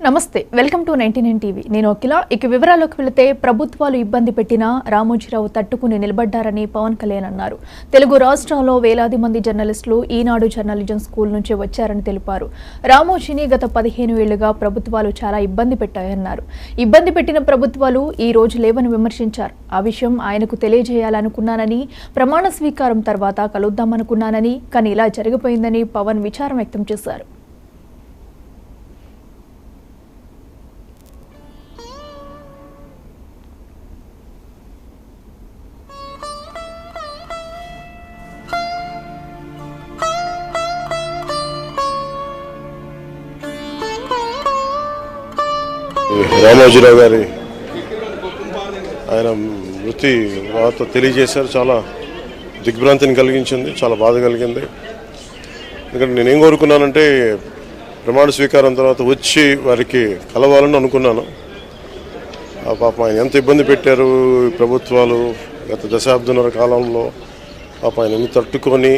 నమస్తే welcome to 99 TV నేను అఖిల ఇక వివరాల్లోకి వెళితే ప్రభుత్వాలు ఇబ్బంది పెట్టినా రామోజీరావు తట్టుకుని నిలబడ్డారని పవన్ కళ్యాణ్ అన్నారు. తెలుగు రాష్ట్రాల్లో వేలాది మంది జర్నలిస్టులు ఈనాడు జర్నలిజం స్కూల్ నుంచి వచ్చారని తెలిపారు. రామోజీని గత 15 ఏళ్లుగా ప్రభుత్వాలు చాలా ఇబ్బంది పెట్టాయన్నారు. ఇబ్బంది పెట్టిన ప్రభుత్వాలు ఈ రోజు లేవని విమర్శించారు. ఆ విషయం ఆయనకు తెలియజేయాలనుకున్నానని, ప్రమాణ స్వీకారం తర్వాత కలుద్దామనుకున్నానని, కానీ ఇలా జరిగిపోయిందని పవన్ విచారం వ్యక్తం చేశారు. రామోజీరావు గారి ఆయన మృతి వార్త తెలియజేశారు. చాలా దిగ్భ్రాంతిని కలిగించింది, చాలా బాధ కలిగింది. ఎందుకంటే నేనేం కోరుకున్నానంటే ప్రమాణ స్వీకారం తర్వాత వచ్చి వారికి కలవాలని అనుకున్నాను. పాప ఆయన ఎంత ఇబ్బంది పెట్టారు ప్రభుత్వాలు గత దశాబ్దన్నర కాలంలో. పాప ఆయన ఎన్ని తట్టుకొని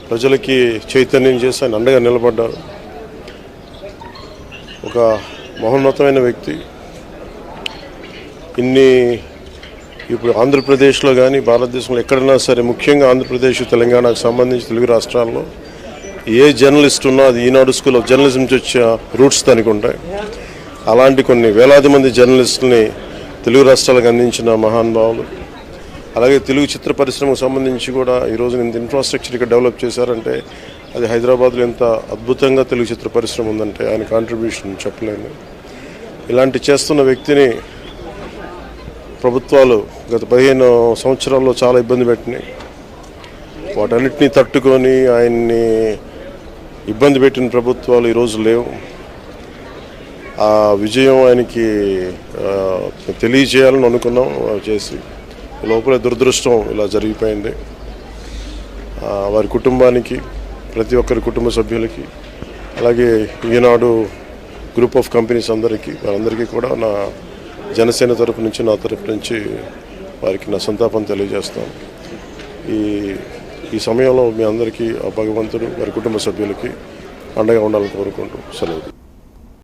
ప్రజలకి చైతన్యం చేసి ఆయన అండగా నిలబడ్డారు. ఒక మహోన్నతమైన వ్యక్తి. ఇప్పుడు ఆంధ్రప్రదేశ్లో కానీ భారతదేశంలో ఎక్కడైనా సరే, ముఖ్యంగా ఆంధ్రప్రదేశ్ తెలంగాణకు సంబంధించి తెలుగు రాష్ట్రాల్లో ఏ జర్నలిస్ట్ ఉన్నా అది ఈనాడు స్కూల్ ఆఫ్ జర్నలిజం నుంచి వచ్చే రూట్స్ దానికి ఉంటాయి. అలాంటి కొన్ని వేలాది మంది జర్నలిస్టులని తెలుగు రాష్ట్రాలకు అందించిన మహానుభావులు. అలాగే తెలుగు చిత్ర పరిశ్రమకు సంబంధించి కూడా ఈరోజు ఇంత ఇన్ఫ్రాస్ట్రక్చర్ ఇక్కడ డెవలప్ చేశారంటే అది హైదరాబాద్లో ఎంత అద్భుతంగా తెలుగు చిత్ర పరిశ్రమ ఉందంటే ఆయన కాంట్రిబ్యూషన్ చెప్పలేను. ఇలాంటి చేస్తున్న వ్యక్తిని ప్రభుత్వాలు గత 15 సంవత్సరాల్లో చాలా ఇబ్బంది పెట్టినాయి. వాటన్నిటినీ తట్టుకొని ఆయన్ని ఇబ్బంది పెట్టిన ప్రభుత్వాలు ఈరోజు లేవు. ఆ విజయం ఆయనకి తెలియజేయాలని అనుకున్నాం, చేసి లోపల దురదృష్టం ఇలా జరిగిపోయింది. వారి కుటుంబానికి, ప్రతి ఒక్కరి కుటుంబ సభ్యులకి, అలాగే ఈనాడు గ్రూప్ ఆఫ్ కంపెనీస్ వారందరికీ కూడా నా జనసేన తరపు నుంచి, నా తరపు నుంచి వారికి నా సంతాపం తెలియజేస్తాను. ఈ సమయంలో మీ అందరికీ ఆ భగవంతుడు వారి కుటుంబ సభ్యులకి అండగా ఉండాలని కోరుకుంటూ సెలవు.